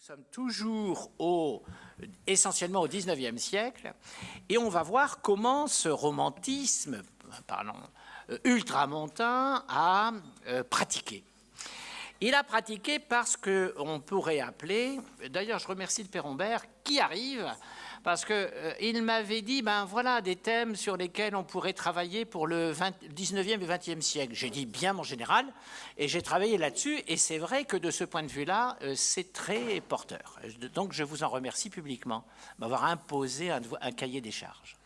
sommes toujours essentiellement au XIXe siècle, et on va voir comment ce romantisme, ultramontain a pratiqué. Il a pratiqué parce qu'on pourrait appeler, d'ailleurs je remercie le père Humbert qui arrive, parce qu'il m'avait dit, ben voilà des thèmes sur lesquels on pourrait travailler pour le 19e et 20e siècle. J'ai dit bien mon général, et j'ai travaillé là-dessus, et c'est vrai que de ce point de vue-là, c'est très porteur. Donc je vous en remercie publiquement m'avoir imposé un cahier des charges.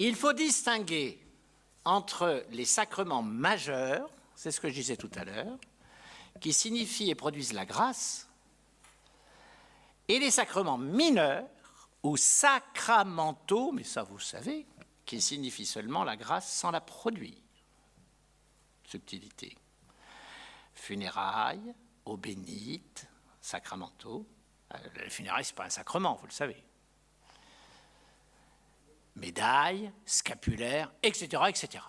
Il faut distinguer entre les sacrements majeurs, c'est ce que je disais tout à l'heure, qui signifient et produisent la grâce, et les sacrements mineurs ou sacramentaux, mais ça vous savez, qui signifient seulement la grâce sans la produire. Subtilité. Funérailles, eau bénite, sacramentaux. Les funérailles, ce n'est pas un sacrement, vous le savez. Médailles, scapulaires, etc., etc.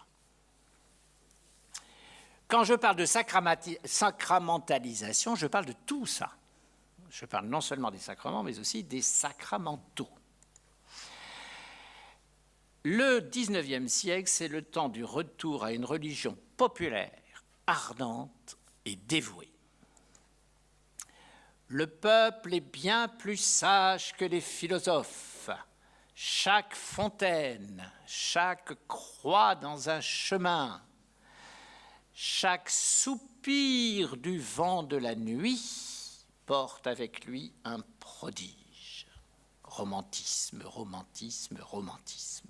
Quand je parle de sacramentalisation, je parle de tout ça. Je parle non seulement des sacrements, mais aussi des sacramentaux. Le XIXe siècle, c'est le temps du retour à une religion populaire, ardente et dévouée. Le peuple est bien plus sage que les philosophes. Chaque fontaine, chaque croix dans un chemin, chaque soupir du vent de la nuit porte avec lui un prodige. Romantisme, romantisme, romantisme.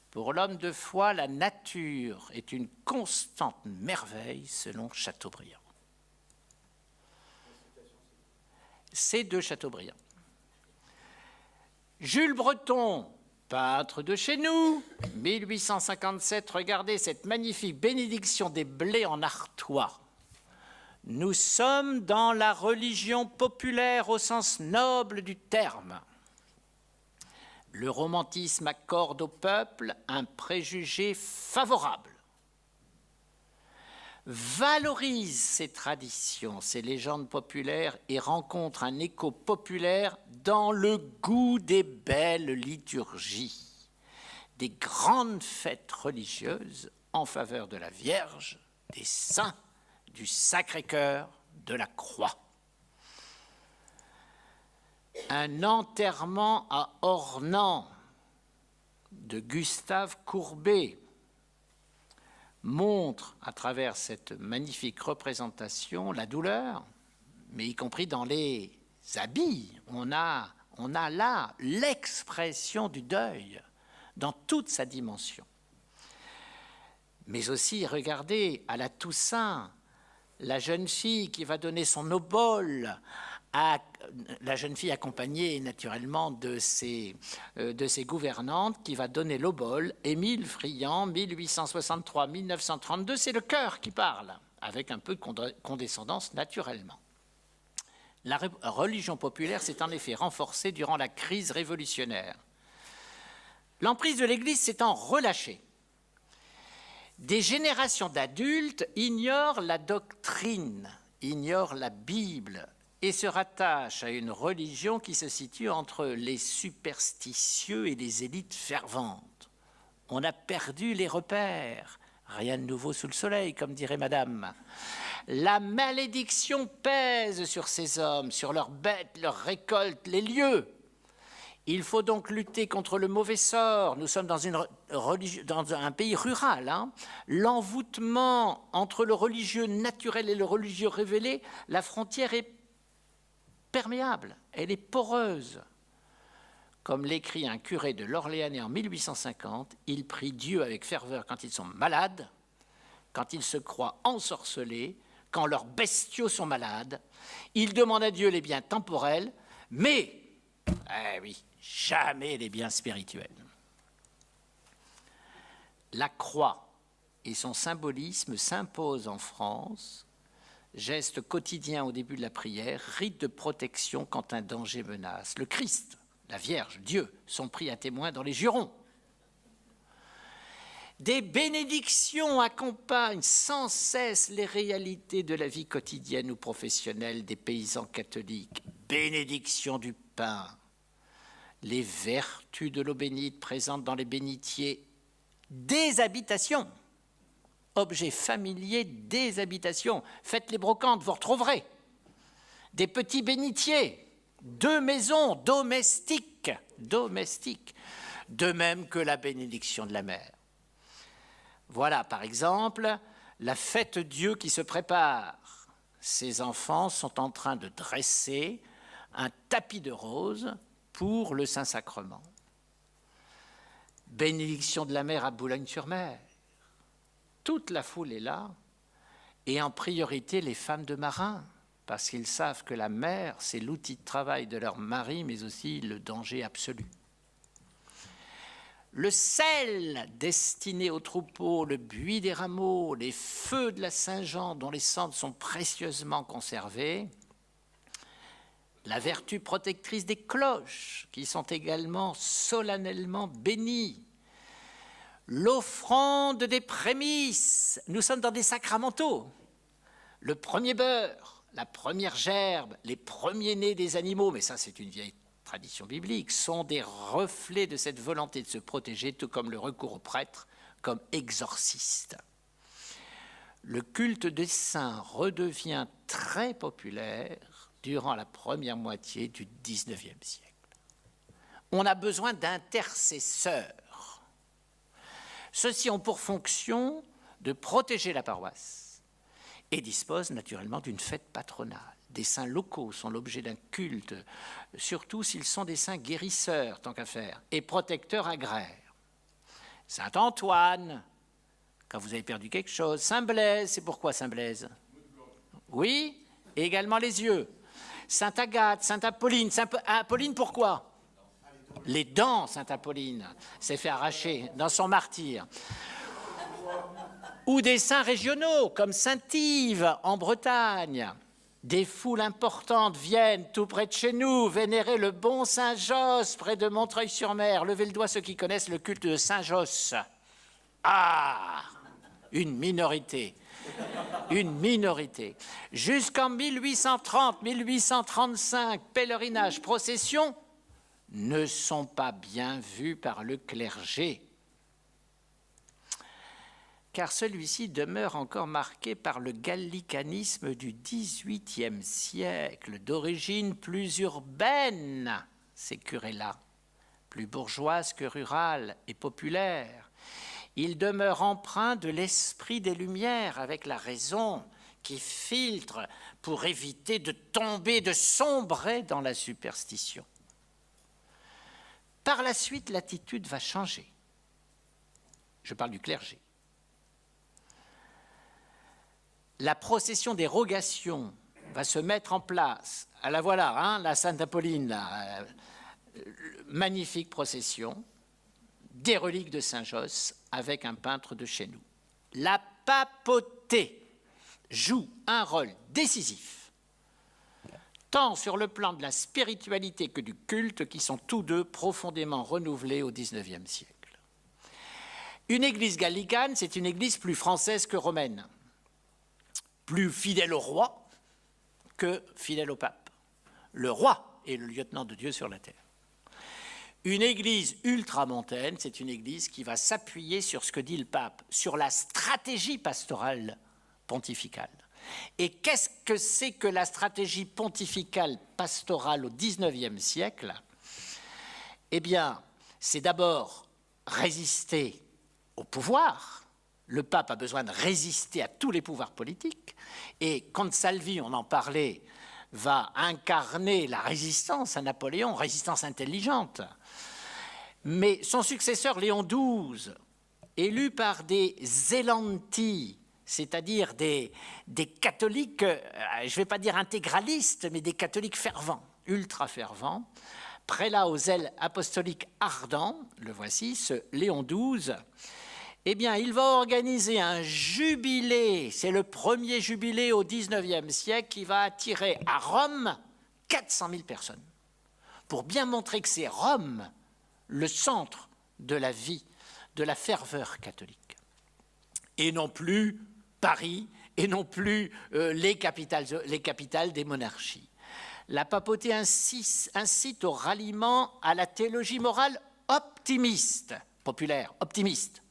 Pour l'homme de foi, la nature est une constante merveille selon Chateaubriand. C'est de Chateaubriand. Jules Breton, peintre de chez nous, 1857, regardez cette magnifique bénédiction des blés en Artois. Nous sommes dans la religion populaire au sens noble du terme. Le romantisme accorde au peuple un préjugé favorable, valorise ses traditions, ses légendes populaires et rencontre un écho populaire dans le goût des belles liturgies, des grandes fêtes religieuses en faveur de la Vierge, des saints, du Sacré-Cœur, de la Croix. Un enterrement à Ornans de Gustave Courbet montre à travers cette magnifique représentation la douleur, mais y compris dans les habits. On a là l'expression du deuil dans toute sa dimension. Mais aussi, regardez, à la Toussaint, la jeune fille qui va donner son obole, la jeune fille accompagnée naturellement de ses gouvernantes, qui va donner l'obole, Émile Friand, 1863-1932, c'est le cœur qui parle, avec un peu de condescendance naturellement. La religion populaire s'est en effet renforcée durant la crise révolutionnaire. L'emprise de l'Église s'étant relâchée, des générations d'adultes ignorent la doctrine, ignorent la Bible et se rattachent à une religion qui se situe entre les superstitieux et les élites ferventes. On a perdu les repères, rien de nouveau sous le soleil, comme dirait madame. La malédiction pèse sur ces hommes, sur leurs bêtes, leurs récoltes, les lieux. Il faut donc lutter contre le mauvais sort. Nous sommes dans un pays rural. L'envoûtement entre le religieux naturel et le religieux révélé, la frontière est perméable, elle est poreuse. Comme l'écrit un curé de l'Orléanais en 1850, ils prient Dieu avec ferveur quand ils sont malades, quand ils se croient ensorcelés, quand leurs bestiaux sont malades. Ils demandent à Dieu les biens temporels, mais jamais les biens spirituels. La croix et son symbolisme s'imposent en France, geste quotidien au début de la prière, rite de protection quand un danger menace. Le Christ, la Vierge, Dieu sont pris à témoin dans les jurons. Des bénédictions accompagnent sans cesse les réalités de la vie quotidienne ou professionnelle des paysans catholiques. Bénédiction du pain, les vertus de l'eau bénite présentes dans les bénitiers des habitations, objets familiers des habitations. Faites les brocantes, vous retrouverez des petits bénitiers, 2 maisons domestiques, de même que la bénédiction de la mer. Voilà, par exemple, la fête-Dieu qui se prépare. Ces enfants sont en train de dresser un tapis de roses pour le Saint-Sacrement. Bénédiction de la mer à Boulogne-sur-Mer. Toute la foule est là, et en priorité les femmes de marins, parce qu'ils savent que la mer, c'est l'outil de travail de leur mari, mais aussi le danger absolu. Le sel destiné aux troupeaux, le buis des rameaux, les feux de la Saint-Jean dont les cendres sont précieusement conservées, la vertu protectrice des cloches qui sont également solennellement bénies, l'offrande des prémices, nous sommes dans des sacramentaux, le premier beurre, la première gerbe, les premiers-nés des animaux, mais ça c'est une vieille tradition biblique, sont des reflets de cette volonté de se protéger, tout comme le recours aux prêtres comme exorcistes. Le culte des saints redevient très populaire durant la première moitié du XIXe siècle. On a besoin d'intercesseurs. Ceux-ci ont pour fonction de protéger la paroisse et disposent naturellement d'une fête patronale. Des saints locaux sont l'objet d'un culte, surtout s'ils sont des saints guérisseurs, tant qu'à faire, et protecteurs agraires. Saint Antoine, quand vous avez perdu quelque chose. Saint Blaise, c'est pourquoi Saint Blaise? Oui, et également les yeux. Sainte Agathe, Sainte Apolline. Apolline, pourquoi? Les dents, Sainte Apolline, s'est fait arracher dans son martyre. Ou des saints régionaux, comme Saint-Yves en Bretagne. Des foules importantes viennent tout près de chez nous vénérer le bon Saint-Josse près de Montreuil-sur-Mer. Levez le doigt ceux qui connaissent le culte de Saint-Josse. Ah, une minorité. Une minorité. Jusqu'en 1830-1835, pèlerinage, procession ne sont pas bien vus par le clergé, car celui-ci demeure encore marqué par le gallicanisme du XVIIIe siècle, d'origine plus urbaine, ces curés-là, plus bourgeoise que rurale et populaire. Il demeure empreint de l'esprit des Lumières, avec la raison qui filtre pour éviter de tomber, de sombrer dans la superstition. Par la suite, l'attitude va changer. Je parle du clergé. La procession des rogations va se mettre en place. Ah, la voilà, hein, la Sainte Apolline, magnifique procession, des reliques de Saint-Josse avec un peintre de chez nous. La papauté joue un rôle décisif, tant sur le plan de la spiritualité que du culte, qui sont tous deux profondément renouvelés au XIXe siècle. Une église gallicane, c'est une église plus française que romaine, plus fidèle au roi que fidèle au pape. Le roi est le lieutenant de Dieu sur la terre. Une église ultramontaine, c'est une église qui va s'appuyer sur ce que dit le pape, sur la stratégie pastorale pontificale. Et qu'est-ce que c'est que la stratégie pontificale pastorale au XIXe siècle? Eh bien, c'est d'abord résister au pouvoir. Le pape a besoin de résister à tous les pouvoirs politiques. Et Consalvi, on en parlait, va incarner la résistance à Napoléon, résistance intelligente. Mais son successeur, Léon XII, élu par des Zelanti, c'est-à-dire des catholiques, je ne vais pas dire intégralistes, mais des catholiques fervents, ultra fervents, prélat aux ailes apostoliques ardents, le voici, ce Léon XII, eh bien, il va organiser un jubilé, c'est le premier jubilé au XIXe siècle, qui va attirer à Rome 400 000 personnes, pour bien montrer que c'est Rome le centre de la vie de la ferveur catholique. Et non plus Paris, et non plus les capitales des monarchies. La papauté incite au ralliement à la théologie morale optimiste, populaire, optimiste,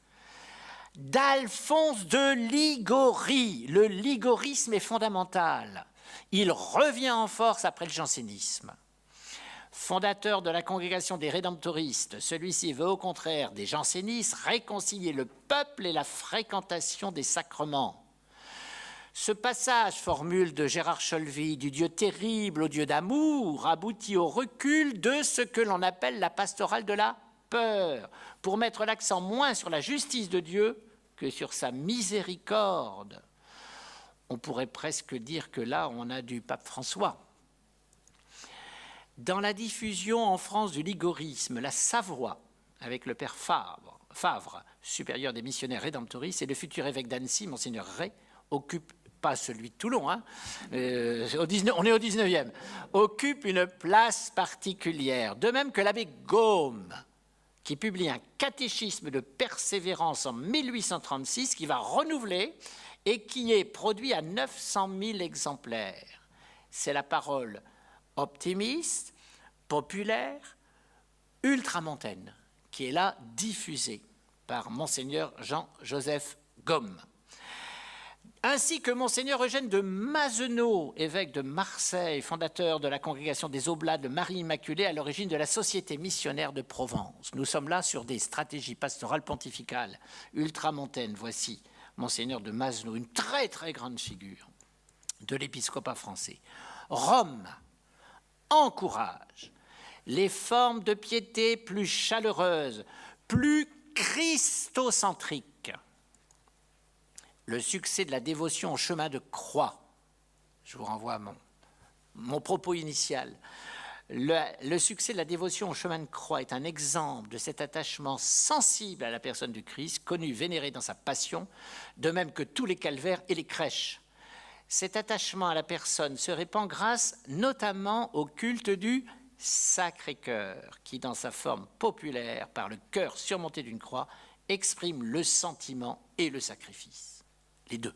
d'Alphonse de Ligorie. Le ligorisme est fondamental. Il revient en force après le jansénisme. Fondateur de la congrégation des rédemptoristes, celui-ci veut au contraire des jansénistes réconcilier le peuple et la fréquentation des sacrements. Ce passage, formule de Gérard Cholvy, du Dieu terrible au Dieu d'amour, aboutit au recul de ce que l'on appelle la pastorale de la peur, pour mettre l'accent moins sur la justice de Dieu que sur sa miséricorde. On pourrait presque dire que là, on a du pape François. Dans la diffusion en France du ligorisme, la Savoie, avec le père Favre, supérieur des missionnaires rédemptoristes, et le futur évêque d'Annecy, monseigneur Ray, occupe, pas celui de Toulon, on est au 19e, occupe une place particulière, de même que l'abbé Gaume, qui publie un catéchisme de persévérance en 1836, qui va renouveler et qui est produit à 900 000 exemplaires. C'est la parole optimiste, populaire, ultramontaine, qui est là diffusée par monseigneur Jean-Joseph Gaume. Ainsi que monseigneur Eugène de Mazenot, évêque de Marseille, fondateur de la congrégation des Oblates de Marie Immaculée, à l'origine de la Société missionnaire de Provence. Nous sommes là sur des stratégies pastorales pontificales ultramontaines. Voici monseigneur de Mazenot, une très très grande figure de l'épiscopat français. Rome encourage les formes de piété plus chaleureuses, plus christocentriques. Le succès de la dévotion au chemin de croix, je vous renvoie à mon propos initial, le succès de la dévotion au chemin de croix est un exemple de cet attachement sensible à la personne du Christ, connu, vénéré dans sa passion, de même que tous les calvaires et les crèches. Cet attachement à la personne se répand grâce notamment au culte du Sacré-Cœur, qui dans sa forme populaire, par le cœur surmonté d'une croix, exprime le sentiment et le sacrifice. Les deux.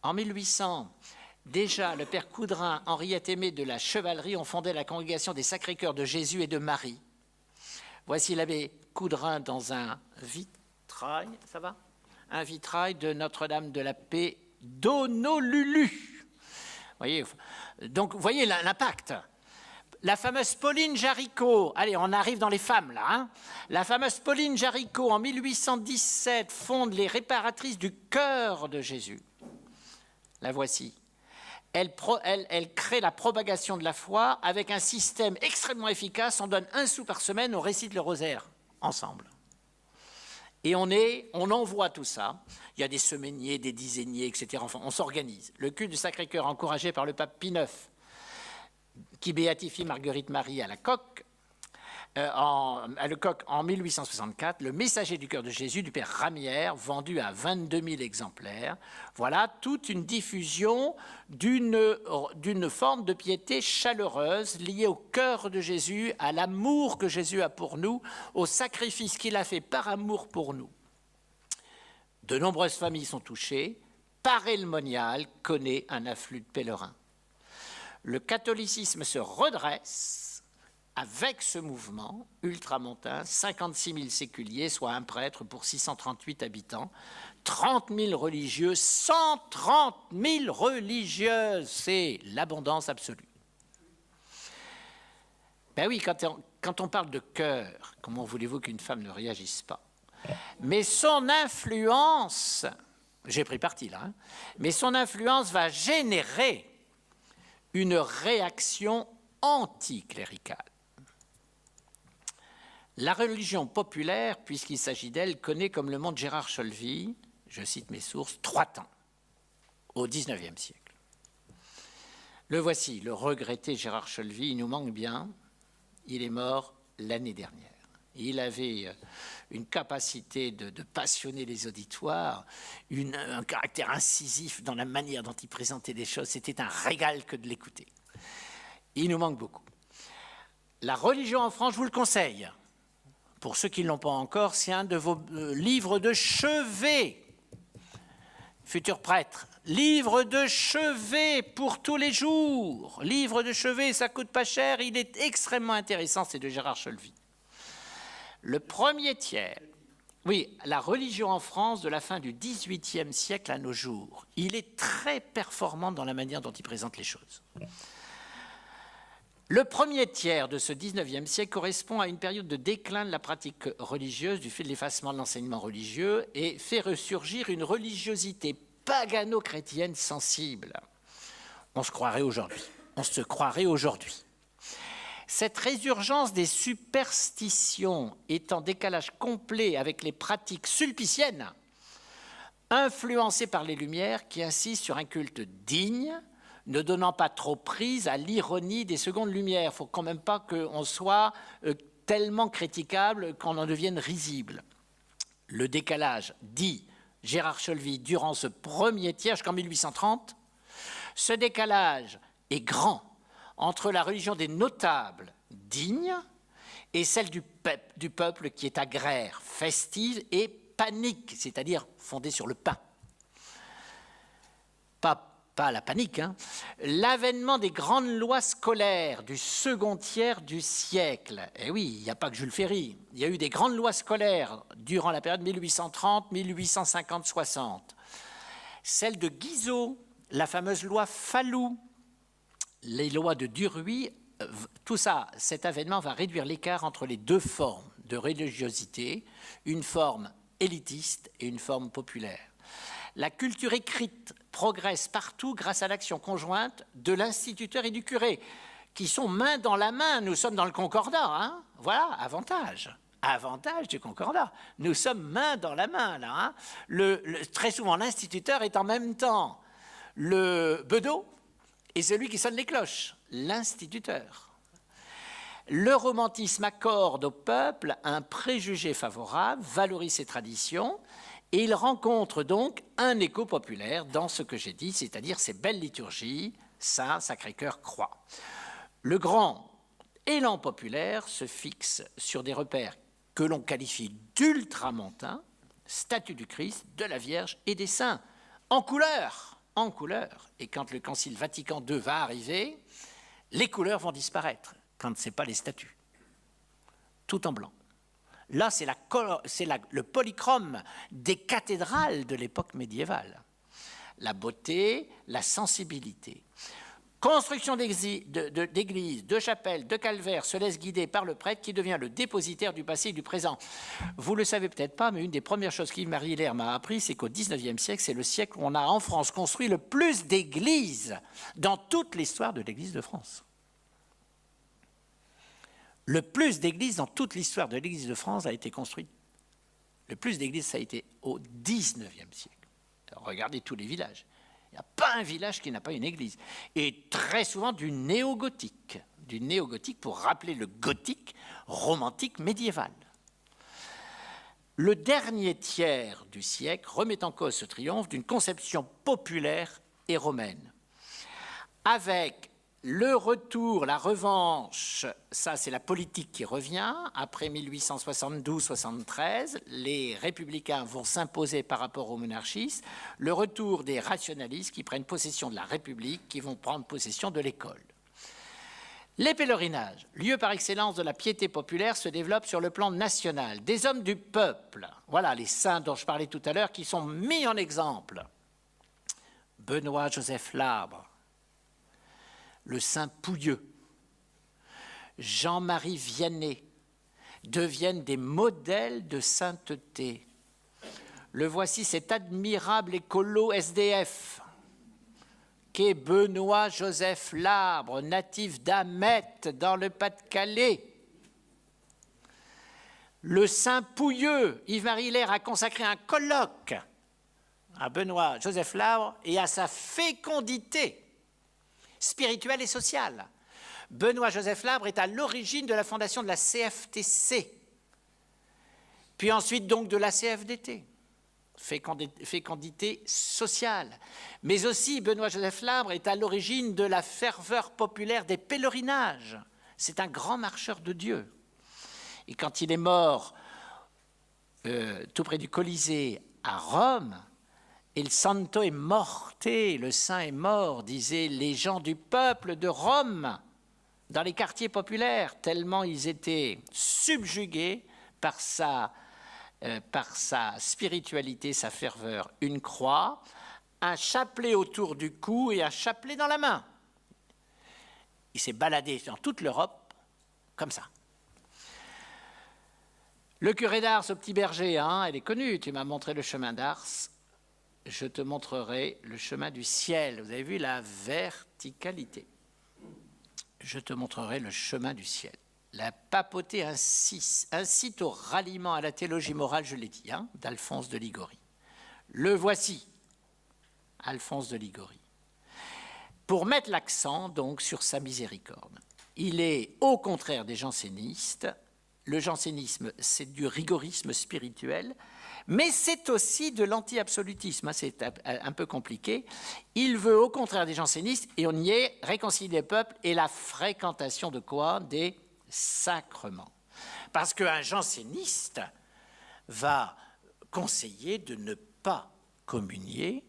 En 1800, déjà, le père Coudrin, Henriette Aimée de la Chevalerie ont fondé la congrégation des Sacrés-Cœurs de Jésus et de Marie. Voici l'abbé Coudrin dans un vitrail, ça va ? Un vitrail de Notre-Dame de la Paix d'Honolulu. Donc, vous voyez l'impact. La fameuse Pauline Jaricot, allez, on arrive dans les femmes là, hein. La fameuse Pauline Jaricot, en 1817, fonde les réparatrices du cœur de Jésus. La voici. Elle crée la propagation de la foi avec un système extrêmement efficace. On donne 1 sou par semaine, on récite le rosaire ensemble. Et on envoie tout ça. Il y a des semainiers, des dizainiers, etc. Enfin, on s'organise. Le culte du Sacré-Cœur, encouragé par le pape Pie IX, qui béatifie Marguerite Marie à la Coque, en 1864, le Messager du cœur de Jésus du père Ramière, vendu à 22 000 exemplaires. Voilà toute une diffusion d'une forme de piété chaleureuse liée au cœur de Jésus, à l'amour que Jésus a pour nous, au sacrifice qu'il a fait par amour pour nous. De nombreuses familles sont touchées. Paray le Monial connaît un afflux de pèlerins. Le catholicisme se redresse avec ce mouvement ultramontain, 56 000 séculiers, soit un prêtre pour 638 habitants, 30 000 religieux, 130 000 religieuses, c'est l'abondance absolue. Ben oui, quand on parle de cœur, comment voulez-vous qu'une femme ne réagisse pas ? Mais son influence, j'ai pris parti là, hein, mais son influence va générer une réaction anticléricale. La religion populaire, puisqu'il s'agit d'elle, connaît, comme le montre Gérard Cholvy, je cite mes sources, 3 temps au XIXe siècle. Le voici, le regretté Gérard Cholvy, il nous manque bien, il est mort l'année dernière. Il avait une capacité de passionner les auditoires, un caractère incisif dans la manière dont il présentait les choses. C'était un régal que de l'écouter. Il nous manque beaucoup. La religion en France, je vous le conseille. Pour ceux qui ne l'ont pas encore, c'est un de vos livres de chevet, futurs prêtres. Livre de chevet pour tous les jours. Livre de chevet, ça ne coûte pas cher, il est extrêmement intéressant, c'est de Gérard Cholvy. Le premier tiers, oui, la religion en France de la fin du XVIIIe siècle à nos jours, il est très performant dans la manière dont il présente les choses. Le premier tiers de ce XIXe siècle correspond à une période de déclin de la pratique religieuse du fait de l'effacement de l'enseignement religieux et fait ressurgir une religiosité pagano-chrétienne sensible. On se croirait aujourd'hui. Cette résurgence des superstitions est en décalage complet avec les pratiques sulpiciennes, influencées par les Lumières qui insistent sur un culte digne, ne donnant pas trop prise à l'ironie des secondes Lumières. Il ne faut quand même pas qu'on soit tellement critiquable qu'on en devienne risible. Le décalage, dit Gérard Cholvy, durant ce premier tiers jusqu'en 1830, ce décalage est grand entre la religion des notables dignes et celle du peuple qui est agraire, festive et panique, c'est-à-dire fondée sur le pain. Pas la panique, hein. L'avènement des grandes lois scolaires du second tiers du siècle. Et oui, il n'y a pas que Jules Ferry. Il y a eu des grandes lois scolaires durant la période 1830, 1850, 60. Celle de Guizot, la fameuse loi Fallou, les lois de Duruy, tout ça, cet avènement va réduire l'écart entre les deux formes de religiosité, une forme élitiste et une forme populaire. La culture écrite progresse partout grâce à l'action conjointe de l'instituteur et du curé, qui sont main dans la main. Nous sommes dans le concordat, hein. Voilà, avantage du concordat. Nous sommes main dans la main, là. Hein. Très souvent, l'instituteur est en même temps le bedeau et celui qui sonne les cloches, l'instituteur. Le romantisme accorde au peuple un préjugé favorable, valorise ses traditions, et il rencontre donc un écho populaire dans ce que j'ai dit, c'est-à-dire ces belles liturgies, Saint, Sacré-Cœur, Croix. Le grand élan populaire se fixe sur des repères que l'on qualifie d'ultramontains, statue du Christ, de la Vierge et des saints, en couleur. Et quand le Concile Vatican II va arriver, les couleurs vont disparaître, quand ce n'est pas les statues, tout en blanc. Là, c'est le polychrome des cathédrales de l'époque médiévale. La beauté, la sensibilité. Construction d'églises, de chapelles, de calvaires se laisse guider par le prêtre qui devient le dépositaire du passé et du présent. Vous ne le savez peut-être pas, mais une des premières choses qu'Yves-Marie Hilaire m'a appris, c'est qu'au XIXe siècle, c'est le siècle où on a en France construit le plus d'églises dans toute l'histoire de l'Église de France. Le plus d'églises dans toute l'histoire de l'Église de France a été construit. Le plus d'églises, ça a été au XIXe siècle. Alors, regardez tous les villages. Il n'y a pas un village qui n'a pas une église. Et très souvent du néo-gothique pour rappeler le gothique romantique médiéval. Le dernier tiers du siècle remet en cause ce triomphe d'une conception populaire et romaine. Avec le retour, la revanche, ça c'est la politique qui revient. Après 1872-73, les républicains vont s'imposer par rapport aux monarchistes. Le retour des rationalistes qui prennent possession de la République, qui vont prendre possession de l'école. Les pèlerinages, lieu par excellence de la piété populaire, se développent sur le plan national. Des hommes du peuple, voilà les saints dont je parlais tout à l'heure, qui sont mis en exemple. Benoît-Joseph Labre, le saint Pouilleux, Jean-Marie Vianney deviennent des modèles de sainteté. Le voici, cet admirable écolo SDF qu'est Benoît-Joseph Labre, natif d'Amet dans le Pas-de-Calais. Le saint Pouilleux, Yves-Marie Hilaire a consacré un colloque à Benoît-Joseph Labre et à sa fécondité spirituelle et sociale. Benoît-Joseph Labre est à l'origine de la fondation de la CFTC, puis ensuite donc de la CFDT, fécondité sociale. Mais aussi Benoît-Joseph Labre est à l'origine de la ferveur populaire des pèlerinages. C'est un grand marcheur de Dieu. Et quand il est mort tout près du Colisée à Rome, Il santo est morte, le saint est mort, disaient les gens du peuple de Rome, dans les quartiers populaires, tellement ils étaient subjugués par sa spiritualité, sa ferveur. Une croix, un chapelet autour du cou et un chapelet dans la main. Il s'est baladé dans toute l'Europe comme ça. Le curé d'Ars au Petit Berger, hein, elle est connue, tu m'as montré le chemin d'Ars. Je te montrerai le chemin du ciel. Vous avez vu la verticalité. Je te montrerai le chemin du ciel. La papauté incite au ralliement à la théologie morale, je l'ai dit, hein, d'Alphonse de Ligorie. Le voici, Alphonse de Ligorie. Pour mettre l'accent donc sur sa miséricorde. Il est au contraire des jansénistes. Le jansénisme, c'est du rigorisme spirituel, mais c'est aussi de l'anti-absolutisme. C'est un peu compliqué. Il veut au contraire des jansénistes, et on y est, réconcilier les peuples et la fréquentation de quoi? Des sacrements. Parce qu'un janséniste va conseiller de ne pas communier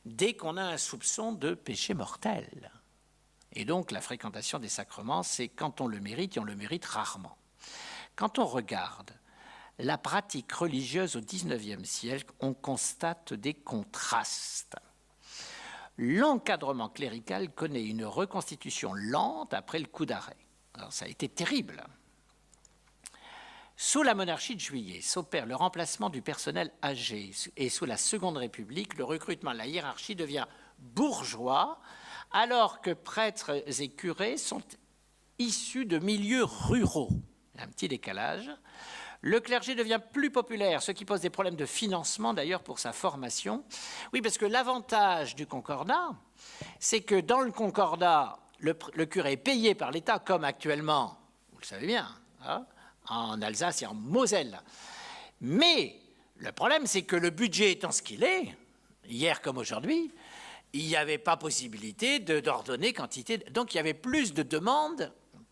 dès qu'on a un soupçon de péché mortel. Et donc la fréquentation des sacrements, c'est quand on le mérite, et on le mérite rarement. Quand on regarde la pratique religieuse au XIXe siècle, on constate des contrastes. L'encadrement clérical connaît une reconstitution lente après le coup d'arrêt. Alors ça a été terrible. Sous la monarchie de Juillet s'opère le remplacement du personnel âgé et sous la Seconde République, le recrutement de la hiérarchie devient bourgeois alors que prêtres et curés sont issus de milieux ruraux. Un petit décalage. Le clergé devient plus populaire, ce qui pose des problèmes de financement d'ailleurs pour sa formation. Oui, parce que l'avantage du concordat, c'est que dans le concordat, le curé est payé par l'État, comme actuellement, vous le savez bien, hein, en Alsace et en Moselle. Mais le problème, c'est que le budget étant ce qu'il est, hier comme aujourd'hui, il n'y avait pas possibilité d'ordonner quantité. Donc il y avait plus de demandes.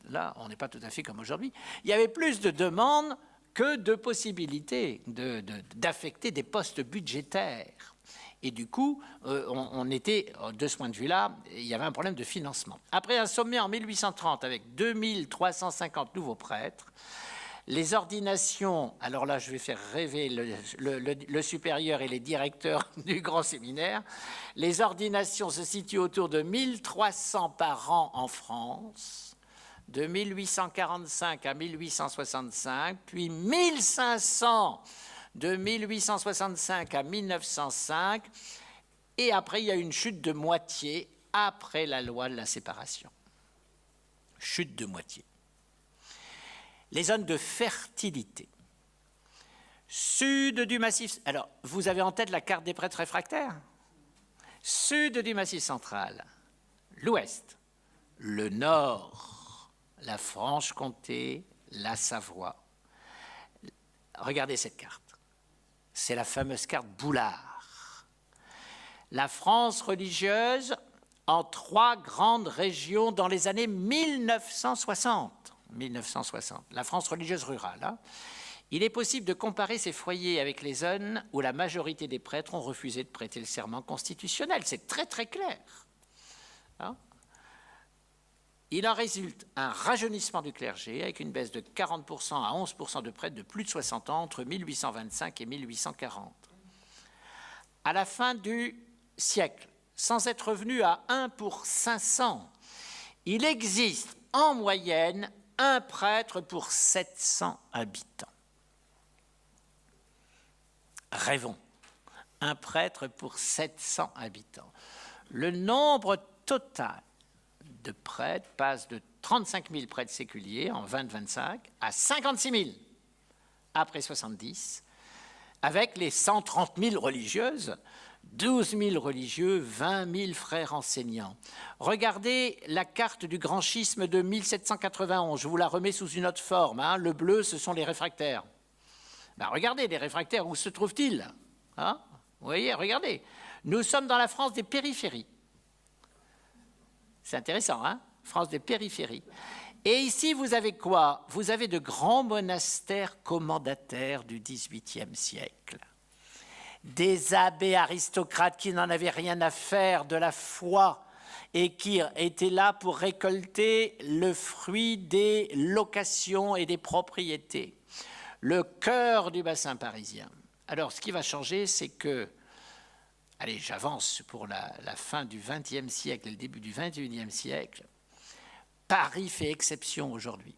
Là, on n'est pas tout à fait comme aujourd'hui. Il y avait plus de demandes que de possibilités d'affecter des postes budgétaires. Et du coup, on était, de ce point de vue-là, il y avait un problème de financement. Après un sommet en 1830 avec 2350 nouveaux prêtres, les ordinations, alors là je vais faire rêver le supérieur et les directeurs du grand séminaire, les ordinations se situent autour de 1300 par an en France, de 1845 à 1865, puis 1500 de 1865 à 1905, et après il y a une chute de moitié après la loi de la séparation. Chute de moitié. Les zones de fertilité. Sud du Massif... Alors, vous avez en tête la carte des prêtres réfractaires? Sud du Massif central, l'ouest, le nord, la Franche-Comté, la Savoie. Regardez cette carte. C'est la fameuse carte Boulard. La France religieuse en 3 grandes régions dans les années 1960. 1960. La France religieuse rurale. Hein. Il est possible de comparer ces foyers avec les zones où la majorité des prêtres ont refusé de prêter le serment constitutionnel. C'est très très clair. Hein. Il en résulte un rajeunissement du clergé avec une baisse de 40% à 11% de prêtres de plus de 60 ans entre 1825 et 1840. À la fin du siècle, sans être revenu à 1 pour 500, il existe en moyenne un prêtre pour 700 habitants. Rêvons, un prêtre pour 700 habitants. Le nombre total de prêtres passe de 35 000 prêtres séculiers en 20-25 à 56 000 après 70, avec les 130 000 religieuses, 12 000 religieux, 20 000 frères enseignants. Regardez la carte du grand schisme de 1791. Je vous la remets sous une autre forme. Hein. Le bleu, ce sont les réfractaires. Ben, regardez, les réfractaires, où se trouvent-ils? Hein? Vous voyez, regardez. Nous sommes dans la France des périphéries. C'est intéressant, hein? France des périphéries. Et ici, vous avez quoi? Vous avez de grands monastères commendataires du XVIIIe siècle. Des abbés aristocrates qui n'en avaient rien à faire de la foi et qui étaient là pour récolter le fruit des locations et des propriétés. Le cœur du bassin parisien. Alors, ce qui va changer, c'est que, allez, j'avance pour la fin du XXe siècle et le début du XXIe siècle, Paris fait exception aujourd'hui.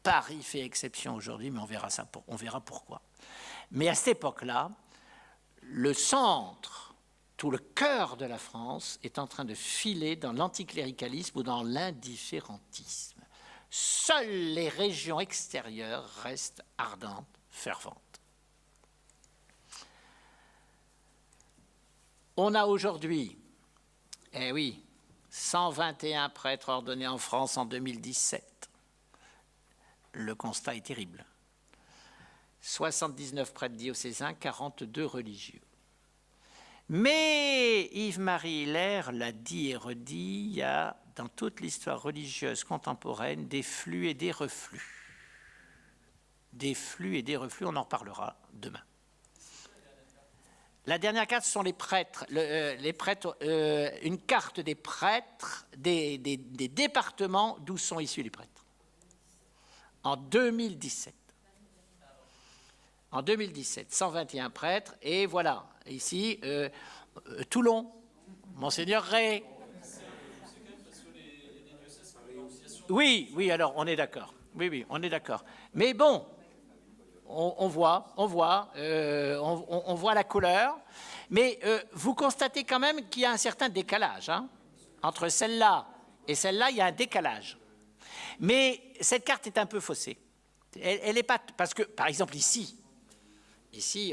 Paris fait exception aujourd'hui, mais on verra pourquoi. Mais à cette époque-là, le centre, tout le cœur de la France est en train de filer dans l'anticléricalisme ou dans l'indifférentisme. Seules les régions extérieures restent ardentes, ferventes. On a aujourd'hui, 121 prêtres ordonnés en France en 2017. Le constat est terrible. 79 prêtres diocésains, 42 religieux. Mais Yves-Marie Hilaire l'a dit et redit, il y a dans toute l'histoire religieuse contemporaine des flux et des reflux. Des flux et des reflux, on en parlera demain. La dernière carte, ce sont les prêtres. Une carte des prêtres, des départements d'où sont issus les prêtres. En 2017. En 2017, 121 prêtres, et voilà, ici, Toulon, Monseigneur Ray. Oui, alors on est d'accord. Oui, on est d'accord. Mais bon, on voit la couleur, mais vous constatez quand même qu'il y a un certain décalage. Entre celle-là et celle-là, il y a un décalage. Mais cette carte est un peu faussée. Elle est pas... Parce que, par exemple, ici,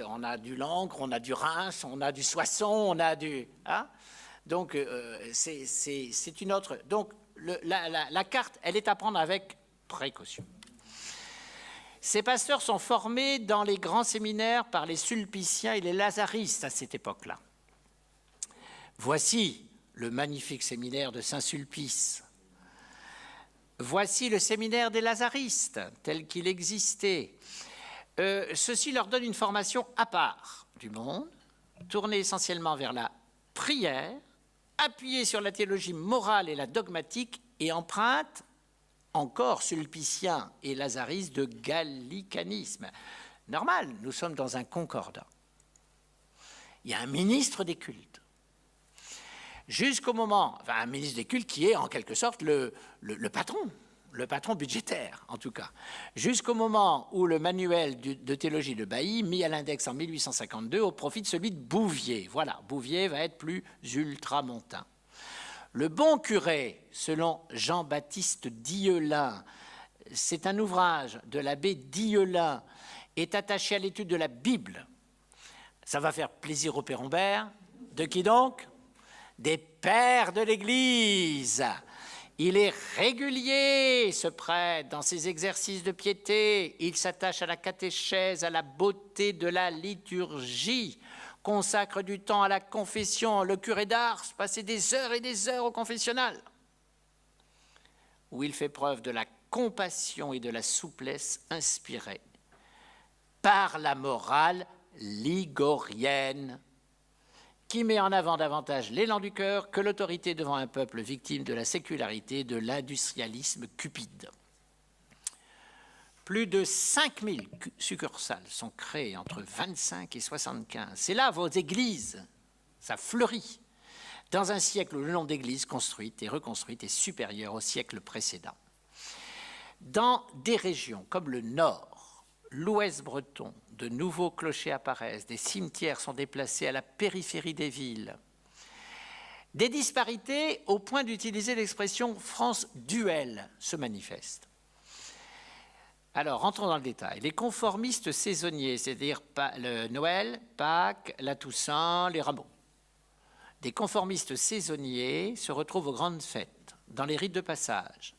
on a du Langres, on a du Reims, on a du Soissons, on a du... Donc, c'est une autre... Donc, la carte, elle est à prendre avec précaution. Ces pasteurs sont formés dans les grands séminaires par les sulpiciens et les lazaristes à cette époque-là. Voici le magnifique séminaire de Saint-Sulpice. Voici le séminaire des lazaristes, tel qu'il existait. Ceci leur donne une formation à part du monde, tournée essentiellement vers la prière, appuyée sur la théologie morale et la dogmatique et empreinte, encore sulpicien et lazariste, de gallicanisme. Normal, nous sommes dans un concordat. Il y a un ministre des cultes. Jusqu'au moment, un ministre des cultes qui est en quelque sorte le patron budgétaire, en tout cas, jusqu'au moment où le manuel de théologie de Bailly, mis à l'index en 1852, au profit de celui de Bouvier. Voilà, Bouvier va être plus ultramontain. Le bon curé, selon Jean-Baptiste Dieulin, c'est un ouvrage de l'abbé Dieulin, est attaché à l'étude de la Bible. Ça va faire plaisir au Père Humbert. De qui donc? Des pères de l'Église. Il est régulier, ce prêtre, dans ses exercices de piété. Il s'attache à la catéchèse, à la beauté de la liturgie, consacre du temps à la confession. Le curé d'Ars passait des heures et des heures au confessionnal, où il fait preuve de la compassion et de la souplesse inspirée par la morale ligorienne, qui met en avant davantage l'élan du cœur que l'autorité devant un peuple victime de la sécularité, de l'industrialisme cupide. Plus de 5000 succursales sont créées entre 25 et 75. C'est là vos églises, ça fleurit, dans un siècle où le nombre d'églises construites et reconstruites est supérieur au siècle précédent. Dans des régions comme le Nord, l'Ouest breton, de nouveaux clochers apparaissent, des cimetières sont déplacés à la périphérie des villes. Des disparités au point d'utiliser l'expression « France duel » se manifestent. Alors, rentrons dans le détail. Les conformistes saisonniers, c'est-à-dire le Noël, Pâques, la Toussaint, les rameaux. Des conformistes saisonniers se retrouvent aux grandes fêtes, dans les rites de passage.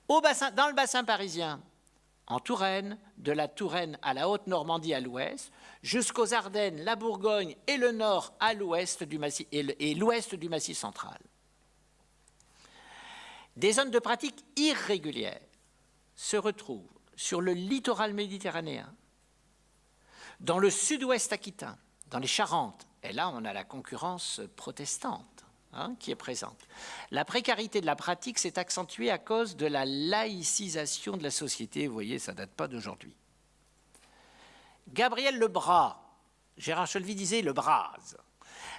Dans le bassin parisien, en Touraine, de la Touraine à la Haute-Normandie à l'ouest, jusqu'aux Ardennes, la Bourgogne et le nord à l'ouest du massif, et l'ouest du massif central. des zones de pratique irrégulières se retrouvent sur le littoral méditerranéen, dans le sud-ouest aquitain, dans les Charentes. Et là, on a la concurrence protestante qui est présente. La précarité de la pratique s'est accentuée à cause de la laïcisation de la société. Vous voyez, ça ne date pas d'aujourd'hui. Gabriel Lebras, Gérard Cholvy disait le Braz.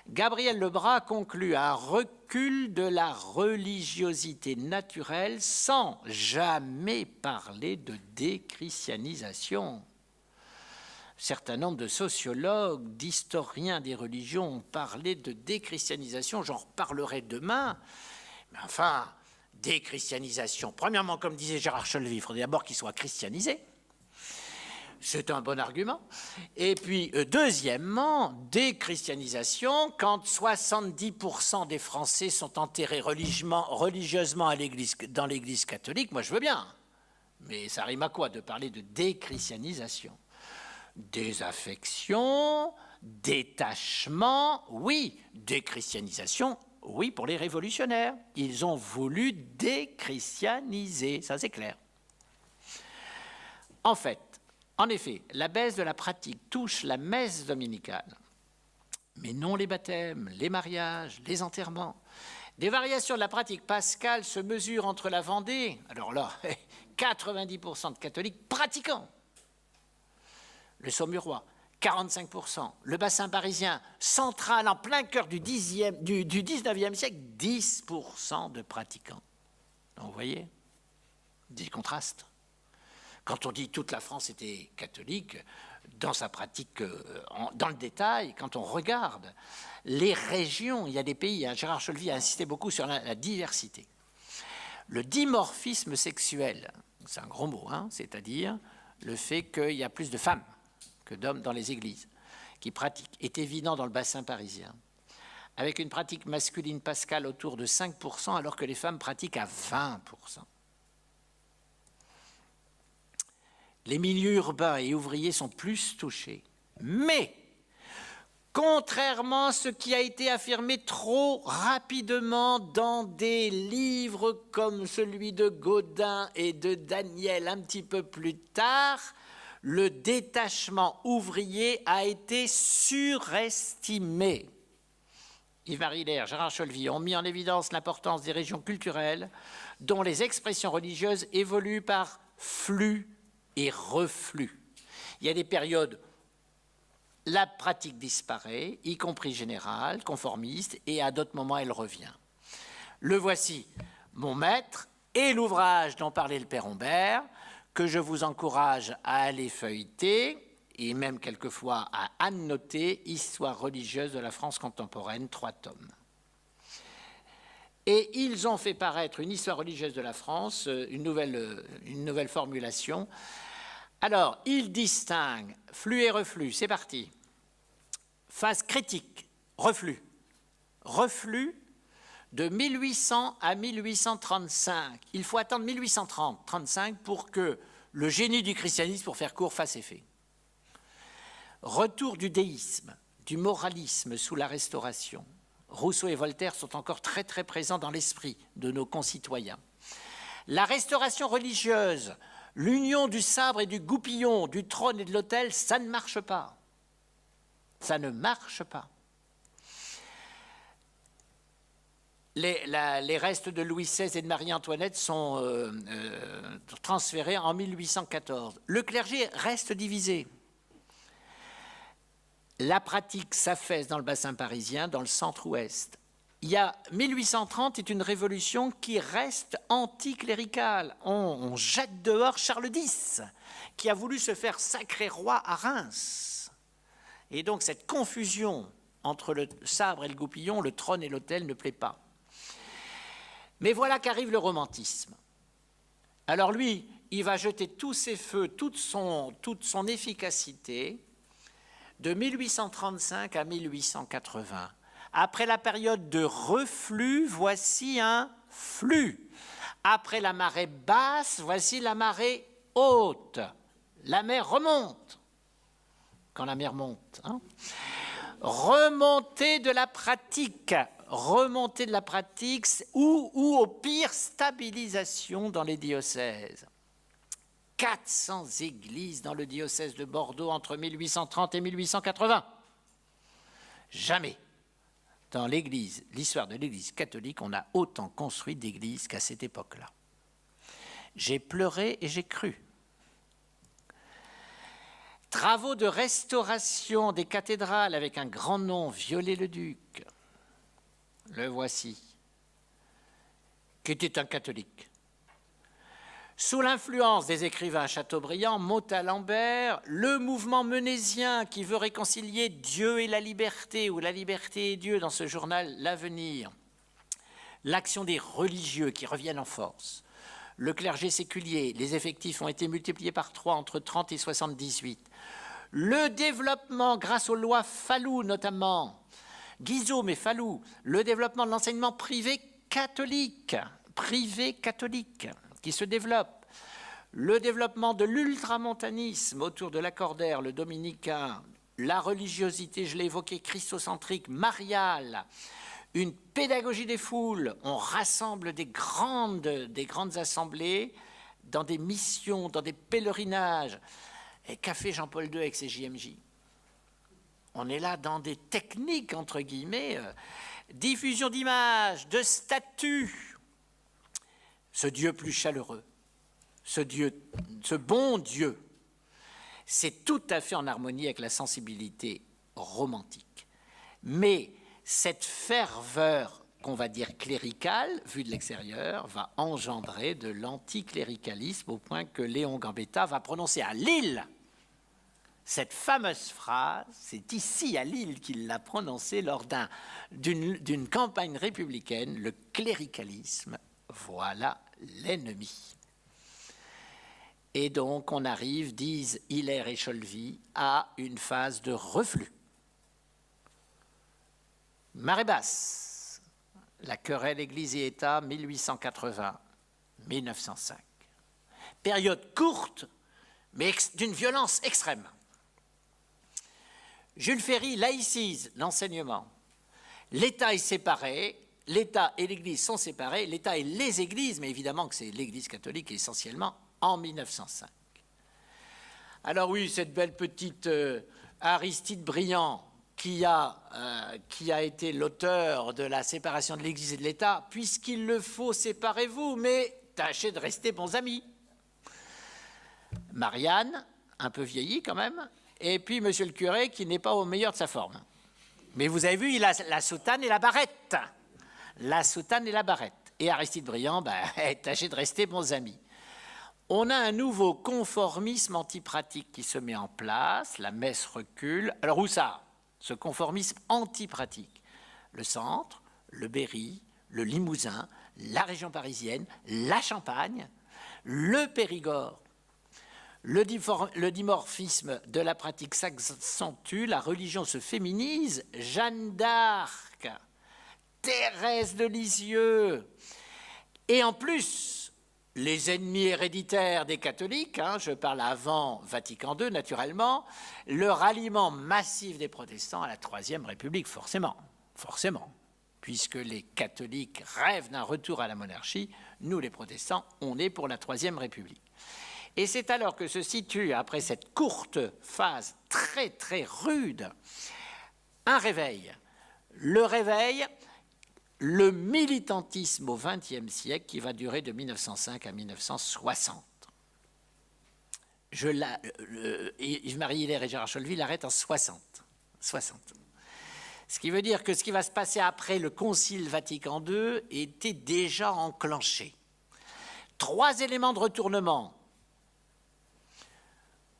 Gabriel Lebras conclut un recul de la religiosité naturelle sans jamais parler de déchristianisation. Un certain nombre de sociologues, d'historiens des religions ont parlé de déchristianisation, j'en reparlerai demain, mais enfin, déchristianisation. Premièrement, comme disait Gérard Cholvy, il faudrait d'abord qu'il soit christianisé. C'est un bon argument. Et puis, deuxièmement, déchristianisation, quand 70% des Français sont enterrés religieusement dans l'Église catholique, moi je veux bien. Mais ça rime à quoi de parler de déchristianisation? Désaffection, détachement, oui. Déchristianisation, oui, pour les révolutionnaires. Ils ont voulu déchristianiser, ça c'est clair. En effet, la baisse de la pratique touche la messe dominicale, mais non les baptêmes, les mariages, les enterrements. Des variations de la pratique pascale se mesurent entre la Vendée, alors là, 90% de catholiques pratiquants, le Saumurois, 45%, le bassin parisien central en plein cœur du 19e siècle, 10% de pratiquants. Donc vous voyez, des contrastes. Quand on dit toute la France était catholique, dans sa pratique, dans le détail, quand on regarde les régions, il y a des pays, Gérard Cholvy a insisté beaucoup sur la diversité. Le dimorphisme sexuel, c'est un gros mot, c'est-à-dire le fait qu'il y a plus de femmes que d'hommes dans les églises qui pratiquent, est évident dans le bassin parisien, avec une pratique masculine pascale autour de 5%, alors que les femmes pratiquent à 20%. Les milieux urbains et ouvriers sont plus touchés. Mais, contrairement à ce qui a été affirmé trop rapidement dans des livres comme celui de Gaudin et de Daniel un petit peu plus tard, le détachement ouvrier a été surestimé. Yves-Marie Lair, Gérard Cholvy ont mis en évidence l'importance des régions culturelles dont les expressions religieuses évoluent par flux et reflux. Il y a des périodes, la pratique disparaît, y compris générale, conformiste, et à d'autres moments, elle revient. Le voici, mon maître, et l'ouvrage dont parlait le père Humbert, que je vous encourage à aller feuilleter, et même quelquefois à annoter, Histoire religieuse de la France contemporaine, 3 tomes. Et ils ont fait paraître une histoire religieuse de la France, une nouvelle formulation. Alors, ils distinguent flux et reflux, c'est parti. Phase critique, reflux. Reflux de 1800 à 1835. Il faut attendre 1830-35 pour que le génie du christianisme, pour faire court, fasse effet. Retour du déisme, du moralisme sous la Restauration. Rousseau et Voltaire sont encore très très présents dans l'esprit de nos concitoyens. La restauration religieuse, l'union du sabre et du goupillon, du trône et de l'autel, ça ne marche pas. Ça ne marche pas. Les restes de Louis XVI et de Marie-Antoinette sont transférés en 1814. Le clergé reste divisé. La pratique s'affaisse dans le bassin parisien, dans le centre-ouest. 1830 est une révolution qui reste anticléricale. On jette dehors Charles X, qui a voulu se faire sacré roi à Reims. Et donc cette confusion entre le sabre et le goupillon, le trône et l'autel ne plaît pas. Mais voilà qu'arrive le romantisme. Alors lui, il va jeter tous ses feux, toute son efficacité, de 1835 à 1880. Après la période de reflux, voici un flux. Après la marée basse, voici la marée haute. La mer remonte. Quand la mer monte. Remontée de la pratique. remontée de la pratique ou au pire stabilisation dans les diocèses. 400 églises dans le diocèse de Bordeaux entre 1830 et 1880. Jamais dans l'histoire de l'Église catholique, on a autant construit d'églises qu'à cette époque-là. J'ai pleuré et j'ai cru. Travaux de restauration des cathédrales avec un grand nom, Viollet-le-Duc. Le voici, qui était un catholique. Sous l'influence des écrivains Chateaubriand, Montalembert, le mouvement menésien qui veut réconcilier Dieu et la liberté, ou la liberté et Dieu dans ce journal L'Avenir, l'action des religieux qui reviennent en force, le clergé séculier, les effectifs ont été multipliés par 3 entre 30 et 78, le développement grâce aux lois Fallou notamment, Guizot mais Fallou, le développement de l'enseignement privé catholique qui se développe, le développement de l'ultramontanisme autour de l'accordaire, le dominicain, la religiosité, je l'ai évoqué, christocentrique, mariale, une pédagogie des foules, on rassemble des grandes assemblées dans des missions, dans des pèlerinages, et qu'a fait Jean-Paul II avec ses JMJ? On est là dans des techniques, entre guillemets, diffusion d'images, de statuts. Ce Dieu plus chaleureux, ce bon Dieu, c'est tout à fait en harmonie avec la sensibilité romantique. Mais cette ferveur qu'on va dire cléricale, vue de l'extérieur, va engendrer de l'anticléricalisme au point que Léon Gambetta va prononcer à Lille cette fameuse phrase, c'est ici à Lille qu'il l'a prononcée lors d'une campagne républicaine, le cléricalisme, voilà l'ennemi. Et donc on arrive, disent Hilaire et Cholvy, à une phase de reflux. Marée basse, la querelle Église et État, 1880-1905. Période courte, mais d'une violence extrême. Jules Ferry laïcise l'enseignement. L'État est séparé, l'État et l'Église sont séparés, l'État et les Églises, mais évidemment que c'est l'Église catholique essentiellement, en 1905. Alors oui, cette belle petite Aristide Briand, qui a été l'auteur de la séparation de l'Église et de l'État, puisqu'il le faut, séparez-vous, mais tâchez de rester bons amis. Marianne, un peu vieillie quand même, et puis monsieur le curé qui n'est pas au meilleur de sa forme. Mais vous avez vu, il a la soutane et la barrette. La soutane et la barrette. Et Aristide Briand, tâchez de rester bons amis. On a un nouveau conformisme antipratique qui se met en place, la messe recule. Alors où ça? Ce conformisme antipratique. Le centre, le Berry, le Limousin, la région parisienne, la Champagne, le Périgord. Le dimorphisme de la pratique s'accentue, la religion se féminise. Jeanne d'Arc, Thérèse de Lisieux, et en plus, les ennemis héréditaires des catholiques, je parle avant Vatican II naturellement, le ralliement massif des protestants à la Troisième République, forcément, puisque les catholiques rêvent d'un retour à la monarchie, nous les protestants, on est pour la Troisième République. Et c'est alors que se situe, après cette courte phase très très rude, un réveil. Le militantisme au XXe siècle qui va durer de 1905 à 1960. Yves-Marie Hilaire et Gérard Cholvy l'arrêtent en 60. Ce qui veut dire que ce qui va se passer après le Concile Vatican II était déjà enclenché. 3 éléments de retournement.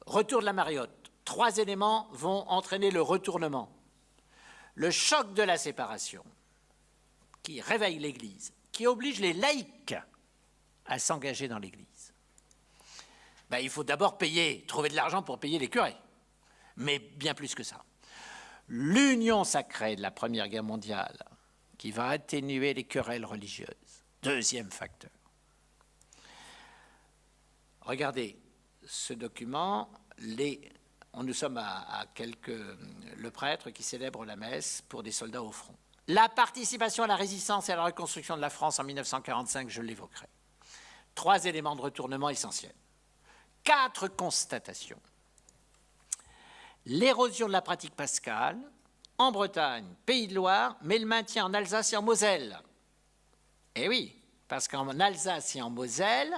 Retour de la Mariotte. 3 éléments vont entraîner le retournement. Le choc de la séparation, qui réveille l'Église, qui oblige les laïcs à s'engager dans l'Église. Il faut d'abord trouver de l'argent pour payer les curés, mais bien plus que ça. L'union sacrée de la Première Guerre mondiale, qui va atténuer les querelles religieuses. 2e facteur. Regardez ce document, nous sommes à le prêtre qui célèbre la messe pour des soldats au front. La participation à la résistance et à la reconstruction de la France en 1945, je l'évoquerai. 3 éléments de retournement essentiels. 4 constatations. L'érosion de la pratique pascale, en Bretagne, Pays de Loire, mais le maintien en Alsace et en Moselle. Eh oui, parce qu'en Alsace et en Moselle,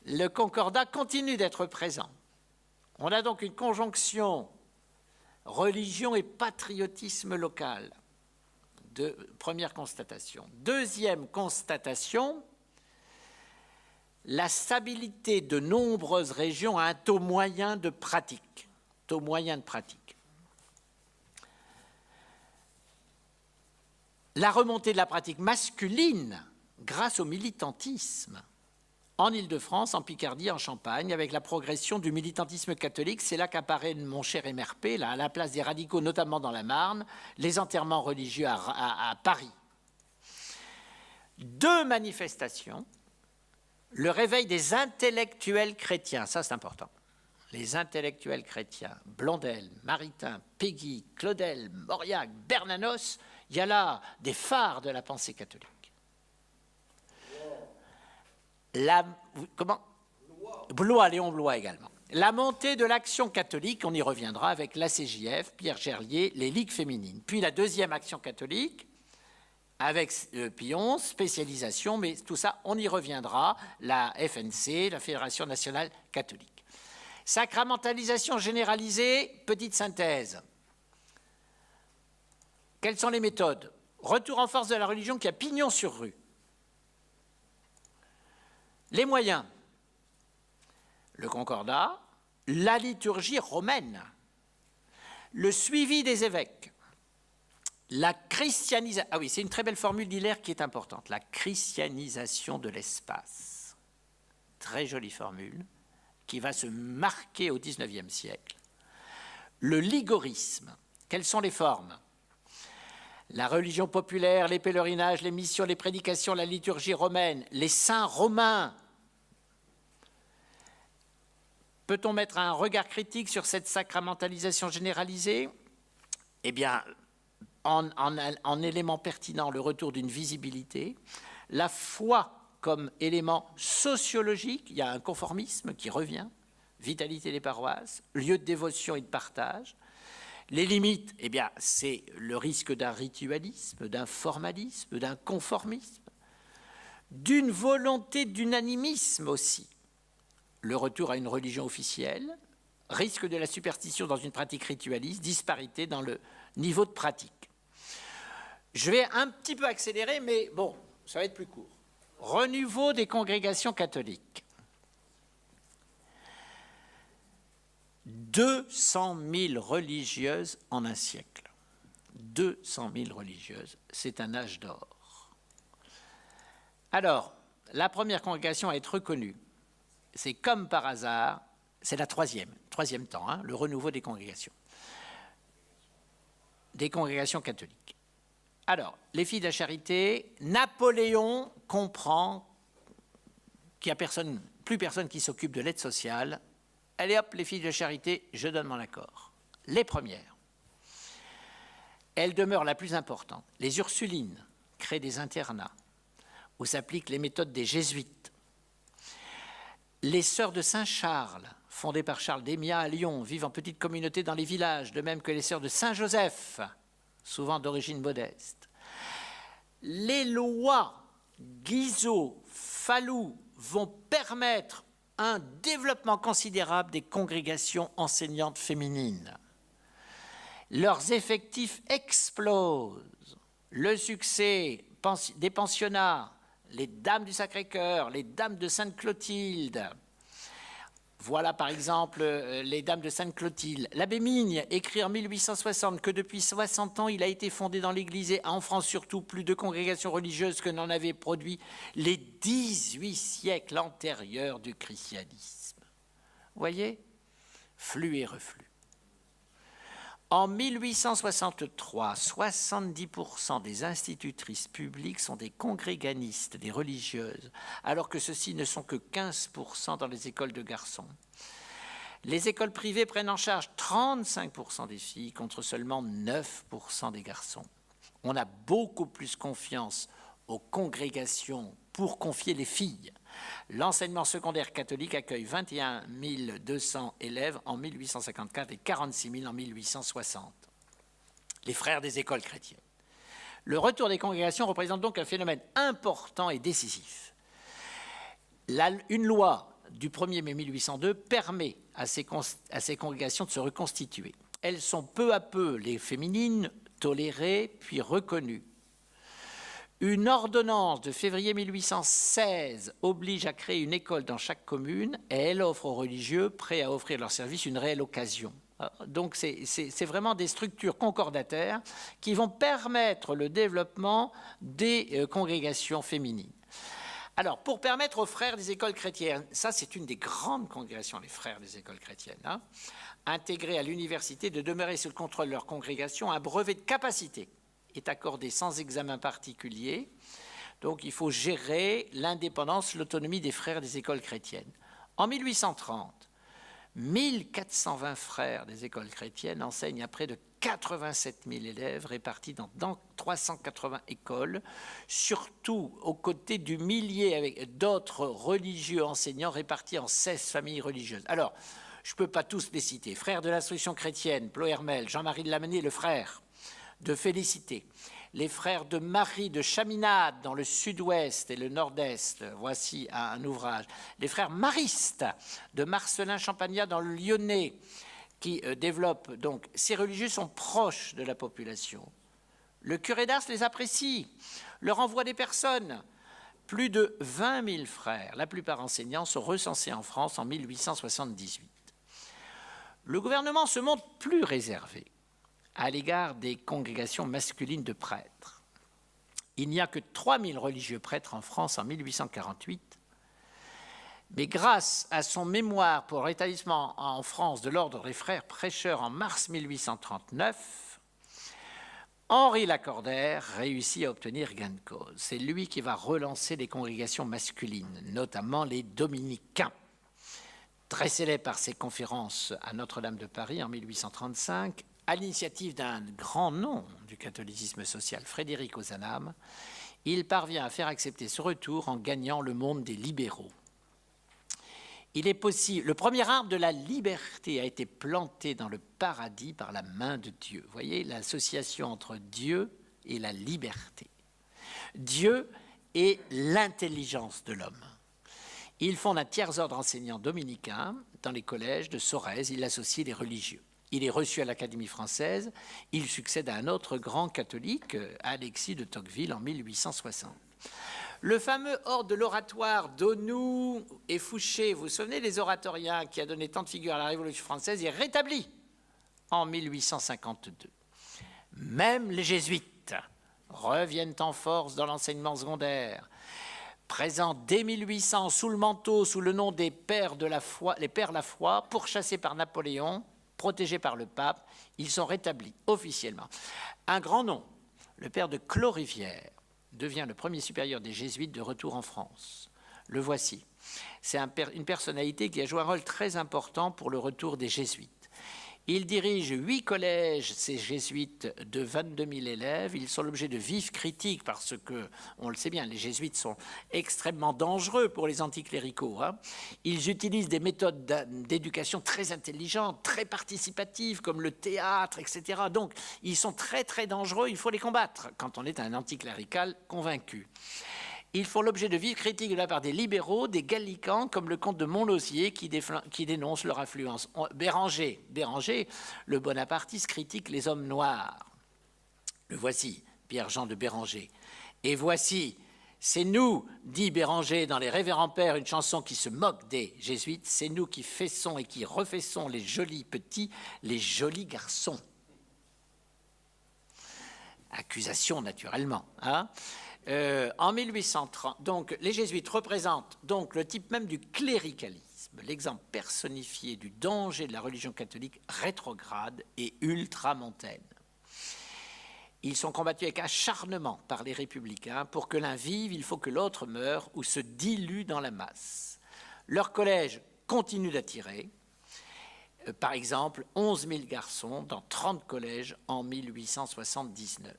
le concordat continue d'être présent. On a donc une conjonction religion et patriotisme local. Première constatation. Deuxième constatation, la stabilité de nombreuses régions à un taux moyen de pratique. Taux moyen de pratique. La remontée de la pratique masculine grâce au militantisme en Île-de-France, en Picardie, en Champagne, avec la progression du militantisme catholique. C'est là qu'apparaît mon cher MRP, là, à la place des radicaux, notamment dans la Marne, les enterrements religieux à Paris. 2 manifestations, le réveil des intellectuels chrétiens, ça c'est important. Les intellectuels chrétiens, Blondel, Maritain, Péguy, Claudel, Mauriac, Bernanos, il y a là des phares de la pensée catholique. Léon Blois également. La montée de l'action catholique, on y reviendra avec la CJF, Pierre Gerlier, les ligues féminines. Puis la deuxième action catholique, avec Pion, spécialisation, mais tout ça, on y reviendra, la FNC, la Fédération nationale catholique. Sacramentalisation généralisée, petite synthèse. Quelles sont les méthodes? Retour en force de la religion qui a pignon sur rue. Les moyens, le concordat, la liturgie romaine, le suivi des évêques, la christianisation. Ah oui, c'est une très belle formule d'Hilaire qui est importante. La christianisation de l'espace. Très jolie formule qui va se marquer au XIXe siècle. Le ligorisme. Quelles sont les formes? La religion populaire, les pèlerinages, les missions, les prédications, la liturgie romaine, les saints romains. Peut-on mettre un regard critique sur cette sacramentalisation généralisée? Eh bien, en élément pertinent, le retour d'une visibilité, la foi comme élément sociologique, il y a un conformisme qui revient, vitalité des paroisses, lieu de dévotion et de partage. Les limites, eh bien, c'est le risque d'un ritualisme, d'un formalisme, d'un conformisme, d'une volonté d'unanimisme aussi. Le retour à une religion officielle, risque de la superstition dans une pratique ritualiste, disparité dans le niveau de pratique. Je vais un petit peu accélérer, mais bon, ça va être plus court. Renouveau des congrégations catholiques. 200 000 religieuses en un siècle. 200 000 religieuses, c'est un âge d'or. Alors, la première congrégation à être reconnue, c'est comme par hasard, c'est la troisième temps, le renouveau des congrégations catholiques. Alors, les filles de la charité, Napoléon comprend qu'il n'y a plus personne qui s'occupe de l'aide sociale. Allez hop, les filles de charité, je donne mon accord. Les premières. Elles demeurent la plus importante. Les Ursulines créent des internats où s'appliquent les méthodes des jésuites. Les sœurs de Saint-Charles, fondées par Charles d'Émiat à Lyon, vivent en petite communauté dans les villages, de même que les sœurs de Saint-Joseph, souvent d'origine modeste. Les lois Guizot, Fallou vont permettre un développement considérable des congrégations enseignantes féminines. Leurs effectifs explosent. Le succès des pensionnats, les Dames du Sacré-Cœur, les Dames de Sainte-Clotilde. Voilà par exemple les Dames de Sainte-Clotilde. L'abbé Migne écrit en 1860 que depuis 60 ans, il a été fondé dans l'Église et en France surtout plus de congrégations religieuses que n'en avaient produit les 18 siècles antérieurs du christianisme. Vous voyez? Flux et reflux. En 1863, 70% des institutrices publiques sont des congréganistes, des religieuses, alors que ceux-ci ne sont que 15% dans les écoles de garçons. Les écoles privées prennent en charge 35% des filles contre seulement 9% des garçons. On a beaucoup plus confiance aux congrégations pour confier les filles. L'enseignement secondaire catholique accueille 21 200 élèves en 1854 et 46 000 en 1860. Les frères des écoles chrétiennes. Le retour des congrégations représente donc un phénomène important et décisif. Une loi du 1er mai 1802 permet à ces congrégations de se reconstituer. Elles sont peu à peu, les féminines, tolérées puis reconnues. Une ordonnance de février 1816 oblige à créer une école dans chaque commune et elle offre aux religieux prêts à offrir leur service une réelle occasion. Donc c'est vraiment des structures concordataires qui vont permettre le développement des congrégations féminines. Alors, pour permettre aux frères des écoles chrétiennes, ça c'est une des grandes congrégations, les frères des écoles chrétiennes, intégrés à l'université, de demeurer sous le contrôle de leur congrégation, un brevet de capacité est accordé sans examen particulier. Donc il faut gérer l'indépendance, l'autonomie des frères des écoles chrétiennes. En 1830, 1420 frères des écoles chrétiennes enseignent à près de 87 000 élèves répartis dans 380 écoles, surtout aux côtés du millier avec d'autres religieux enseignants répartis en 16 familles religieuses. Alors, je ne peux pas tous les citer. Frères de l'instruction chrétienne, Plohermel, Jean-Marie de Lamennais, le frère de Félicité, les frères de Marie de Chaminade dans le sud-ouest et le nord-est, voici un ouvrage, les frères maristes de Marcelin Champagnat dans le Lyonnais, qui développent, donc, ces religieux sont proches de la population. Le curé d'Ars les apprécie, leur envoie des personnes. Plus de 20 000 frères, la plupart enseignants, sont recensés en France en 1878. Le gouvernement se montre plus réservé à l'égard des congrégations masculines de prêtres. Il n'y a que 3 000 religieux prêtres en France en 1848, mais grâce à son mémoire pour rétablissement en France de l'ordre des frères prêcheurs en mars 1839, Henri Lacordaire réussit à obtenir gain de cause. C'est lui qui va relancer les congrégations masculines, notamment les dominicains. Très célèbre par ses conférences à Notre-Dame de Paris en 1835, à l'initiative d'un grand nom du catholicisme social, Frédéric Ozanam, il parvient à faire accepter ce retour en gagnant le monde des libéraux. Il est possible, le premier arbre de la liberté a été planté dans le paradis par la main de Dieu. Vous voyez l'association entre Dieu et la liberté. Dieu est l'intelligence de l'homme. Il fonde un tiers-ordre enseignant dominicain dans les collèges de Sorèze. Il associe les religieux. Il est reçu à l'Académie française. Il succède à un autre grand catholique, Alexis de Tocqueville, en 1860. Le fameux ordre de l'oratoire d'Aunoux et Fouché, vous vous souvenez des oratoriens qui a donné tant de figure à la Révolution française, est rétabli en 1852. Même les jésuites reviennent en force dans l'enseignement secondaire. Présents dès 1800 sous le manteau, sous le nom des Pères de la foi, les Pères la foi, pourchassés par Napoléon, protégés par le pape, ils sont rétablis officiellement. Un grand nom, le père de Clos-Rivière, devient le premier supérieur des jésuites de retour en France. Le voici. C'est une personnalité qui a joué un rôle très important pour le retour des jésuites. Il dirige 8 collèges, ces jésuites, de 22 000 élèves. Ils sont l'objet de vives critiques parce que, on le sait bien, les jésuites sont extrêmement dangereux pour les anticléricaux. Ils utilisent des méthodes d'éducation très intelligentes, très participatives, comme le théâtre, etc. Donc, ils sont très, très dangereux. Il faut les combattre quand on est un anticlérical convaincu. Ils font l'objet de vives critiques de la part des libéraux, des gallicans, comme le comte de Montlosier, qui dénonce leur influence. Béranger, le bonapartiste, critique les hommes noirs. Le voici, Pierre-Jean de Béranger. Et voici, c'est nous, dit Béranger dans Les Révérends Pères, une chanson qui se moque des jésuites, c'est nous qui fessons et qui refessons les jolis petits, les jolis garçons. Accusation, naturellement, en 1830, donc, les jésuites représentent donc le type même du cléricalisme, l'exemple personnifié du danger de la religion catholique rétrograde et ultramontaine. Ils sont combattus avec acharnement par les républicains. Pour que l'un vive, il faut que l'autre meure ou se dilue dans la masse. Leur collège continue d'attirer. Par exemple, 11 000 garçons dans 30 collèges en 1879.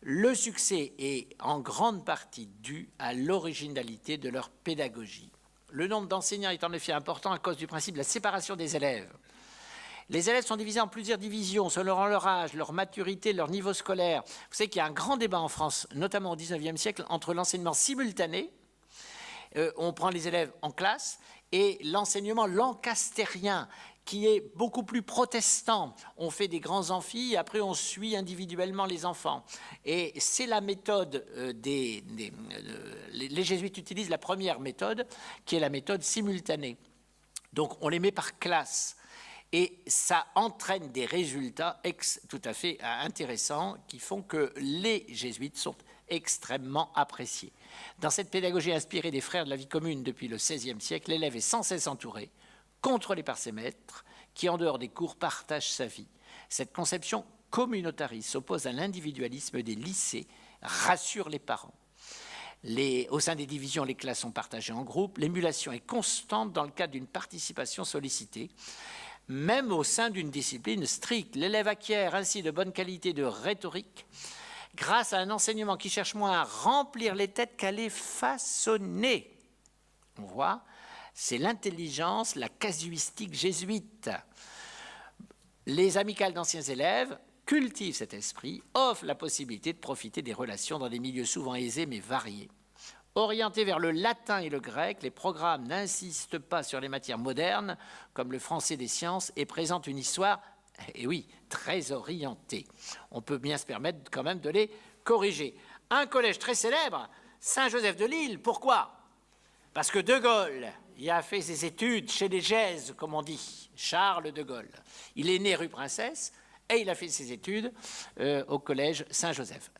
Le succès est en grande partie dû à l'originalité de leur pédagogie. Le nombre d'enseignants est en effet important à cause du principe de la séparation des élèves. Les élèves sont divisés en plusieurs divisions selon leur âge, leur maturité, leur niveau scolaire. Vous savez qu'il y a un grand débat en France, notamment au XIXe siècle, entre l'enseignement simultané, on prend les élèves en classe, et l'enseignement lancastérien, qui est beaucoup plus protestant. On fait des grands amphis et après on suit individuellement les enfants. Et c'est la méthode les jésuites utilisent la première méthode, qui est la méthode simultanée. Donc on les met par classe. Et ça entraîne des résultats tout à fait intéressants qui font que les jésuites sont extrêmement appréciés. Dans cette pédagogie inspirée des frères de la vie commune depuis le XVIe siècle, l'élève est sans cesse entouré, contrôlé par ses maîtres, qui en dehors des cours partagent sa vie. Cette conception communautariste s'oppose à l'individualisme des lycées, rassure les parents. Au sein des divisions, les classes sont partagées en groupes, l'émulation est constante dans le cadre d'une participation sollicitée. Même au sein d'une discipline stricte, l'élève acquiert ainsi de bonnes qualités de rhétorique grâce à un enseignement qui cherche moins à remplir les têtes qu'à les façonner. On voit, c'est l'intelligence, la casuistique jésuite. Les amicales d'anciens élèves cultivent cet esprit, offrent la possibilité de profiter des relations dans des milieux souvent aisés mais variés. Orientés vers le latin et le grec, les programmes n'insistent pas sur les matières modernes, comme le français des sciences, et présentent une histoire, et oui, très orientée. On peut bien se permettre quand même de les corriger. Un collège très célèbre, Saint-Joseph de Lille, pourquoi? Parce que De Gaulle y a fait ses études chez les Gèses, comme on dit, Charles de Gaulle. Il est né rue Princesse, et il a fait ses études au collège Saint-Joseph.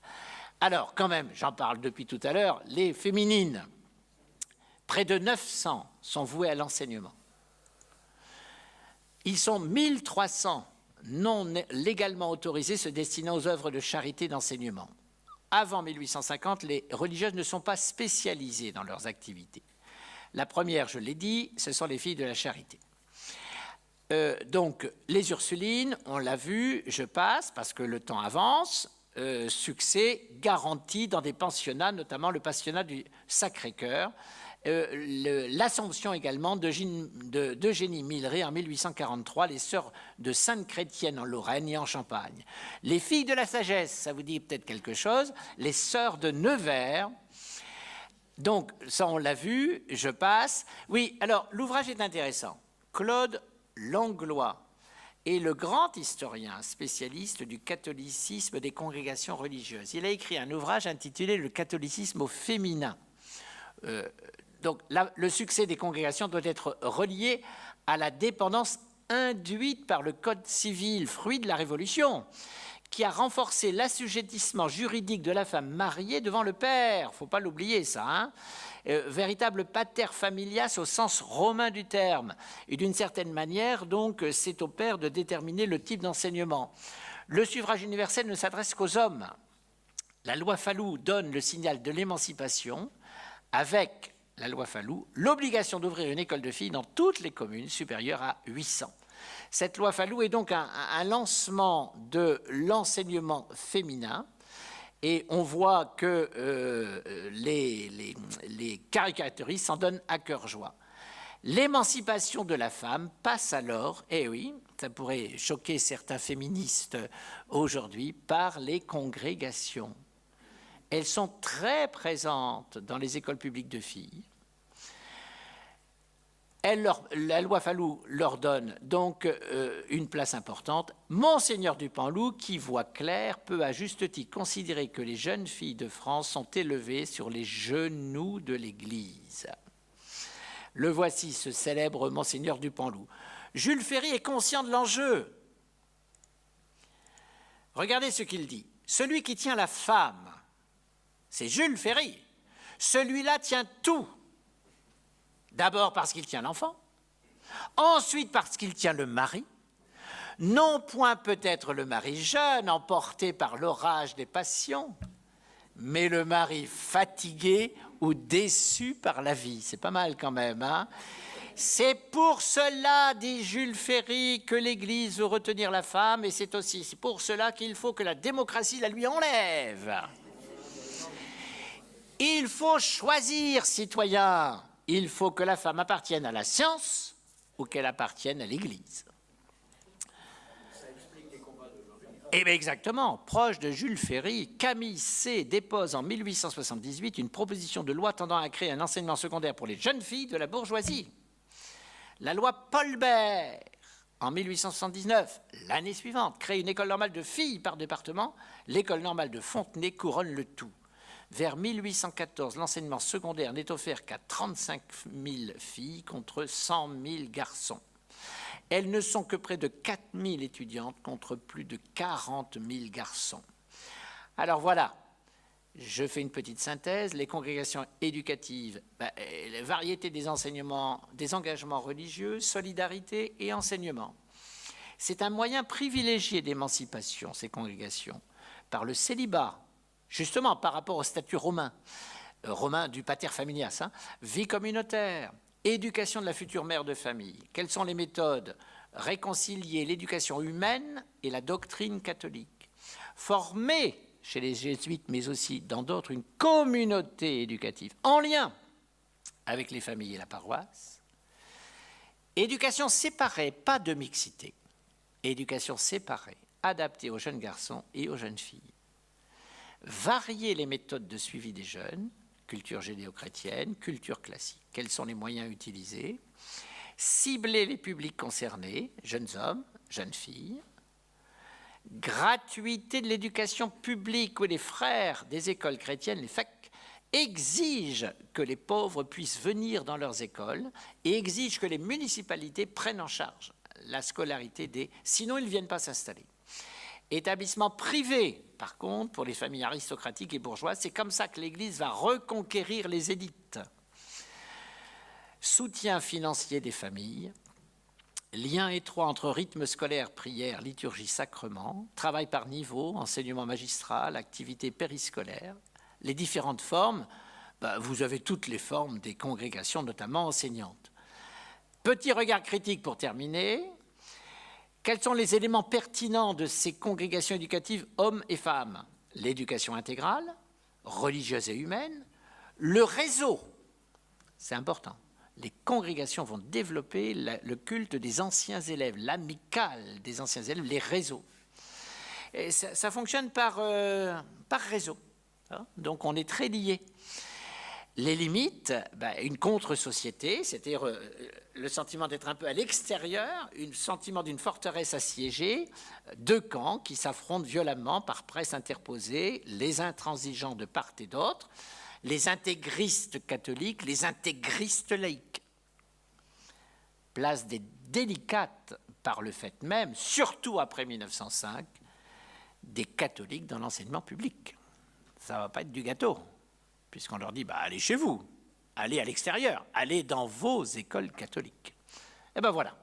Alors, quand même, j'en parle depuis tout à l'heure, les féminines, près de 900 sont vouées à l'enseignement. Ils sont 1300 non légalement autorisés se destinant aux œuvres de charité d'enseignement. Avant 1850, les religieuses ne sont pas spécialisées dans leurs activités. La première, je l'ai dit, ce sont les filles de la charité. Donc, les Ursulines, on l'a vu, je passe parce que le temps avance. Succès garanti dans des pensionnats, notamment le pensionnat du Sacré-Cœur, l'Assomption également d'Eugénie Milleray en 1843, les sœurs de Sainte-Chrétienne en Lorraine et en Champagne. Les filles de la sagesse, ça vous dit peut-être quelque chose, les sœurs de Nevers. Donc, ça on l'a vu, je passe. Oui, alors l'ouvrage est intéressant. Claude Langlois est le grand historien spécialiste du catholicisme des congrégations religieuses. Il a écrit un ouvrage intitulé « Le catholicisme au féminin ». Donc, le succès des congrégations doit être relié à la dépendance induite par le Code civil, fruit de la Révolution, qui a renforcé l'assujettissement juridique de la femme mariée devant le père. Il ne faut pas l'oublier, ça, hein. Véritable pater familias au sens romain du terme. Et d'une certaine manière, donc, c'est au père de déterminer le type d'enseignement. Le suffrage universel ne s'adresse qu'aux hommes. La loi Fallou donne le signal de l'émancipation avec la loi Fallou l'obligation d'ouvrir une école de filles dans toutes les communes supérieures à 800. Cette loi Fallou est donc un lancement de l'enseignement féminin. Et on voit que les caricaturistes s'en donnent à cœur joie. L'émancipation de la femme passe alors, et oui, ça pourrait choquer certains féministes aujourd'hui, par les congrégations. Elles sont très présentes dans les écoles publiques de filles. La loi Fallou leur donne donc une place importante. Monseigneur Dupanloup, qui voit clair, peut à juste titre considérer que les jeunes filles de France sont élevées sur les genoux de l'Église. Le voici, ce célèbre Monseigneur Dupanloup. Jules Ferry est conscient de l'enjeu. Regardez ce qu'il dit. Celui qui tient la femme, c'est Jules Ferry. Celui-là tient tout. D'abord parce qu'il tient l'enfant, ensuite parce qu'il tient le mari, non point peut-être le mari jeune, emporté par l'orage des passions, mais le mari fatigué ou déçu par la vie. C'est pas mal quand même, hein ? C'est pour cela, dit Jules Ferry, que l'Église veut retenir la femme, et c'est aussi pour cela qu'il faut que la démocratie la lui enlève. Il faut choisir, citoyens. Il faut que la femme appartienne à la science ou qu'elle appartienne à l'Église. Eh bien exactement, proche de Jules Ferry, Camille C. dépose en 1878 une proposition de loi tendant à créer un enseignement secondaire pour les jeunes filles de la bourgeoisie. La loi Paul Bert, en 1879, l'année suivante, crée une école normale de filles par département. L'école normale de Fontenay couronne le tout. Vers 1814, l'enseignement secondaire n'est offert qu'à 35 000 filles contre 100 000 garçons. Elles ne sont que près de 4 000 étudiantes contre plus de 40 000 garçons. Alors voilà, je fais une petite synthèse. Les congrégations éducatives, la variété des enseignements, des engagements religieux, solidarité et enseignement. C'est un moyen privilégié d'émancipation, ces congrégations, par le célibat, justement par rapport au statut romain du pater familias, vie communautaire, éducation de la future mère de famille. Quelles sont les méthodes? Réconcilier l'éducation humaine et la doctrine catholique. Former chez les jésuites, mais aussi dans d'autres, une communauté éducative en lien avec les familles et la paroisse. Éducation séparée, pas de mixité. Éducation séparée, adaptée aux jeunes garçons et aux jeunes filles. Varier les méthodes de suivi des jeunes, culture judéo-chrétienne, culture classique. Quels sont les moyens utilisés? Cibler les publics concernés, jeunes hommes, jeunes filles. Gratuité de l'éducation publique où les frères des écoles chrétiennes, les FEC, exigent que les pauvres puissent venir dans leurs écoles et exigent que les municipalités prennent en charge la scolarité sinon ils ne viennent pas s'installer. Établissement privé, par contre, pour les familles aristocratiques et bourgeoises, c'est comme ça que l'Église va reconquérir les élites. Soutien financier des familles, lien étroit entre rythme scolaire, prière, liturgie, sacrement, travail par niveau, enseignement magistral, activité périscolaire, les différentes formes, vous avez toutes les formes des congrégations, notamment enseignantes. Petit regard critique pour terminer. Quels sont les éléments pertinents de ces congrégations éducatives hommes et femmes? L'éducation intégrale, religieuse et humaine, le réseau, c'est important. Les congrégations vont développer le culte des anciens élèves, l'amicale des anciens élèves, les réseaux. Et ça fonctionne par réseau, donc on est très liés. Les limites, une contre-société, c'est-à-dire le sentiment d'être un peu à l'extérieur, un sentiment d'une forteresse assiégée, deux camps qui s'affrontent violemment par presse interposée, les intransigeants de part et d'autre, les intégristes catholiques, les intégristes laïcs. Place délicate par le fait même, surtout après 1905, des catholiques dans l'enseignement public. Ça ne va pas être du gâteau, puisqu'on leur dit allez chez vous, allez à l'extérieur, allez dans vos écoles catholiques. Et ben voilà.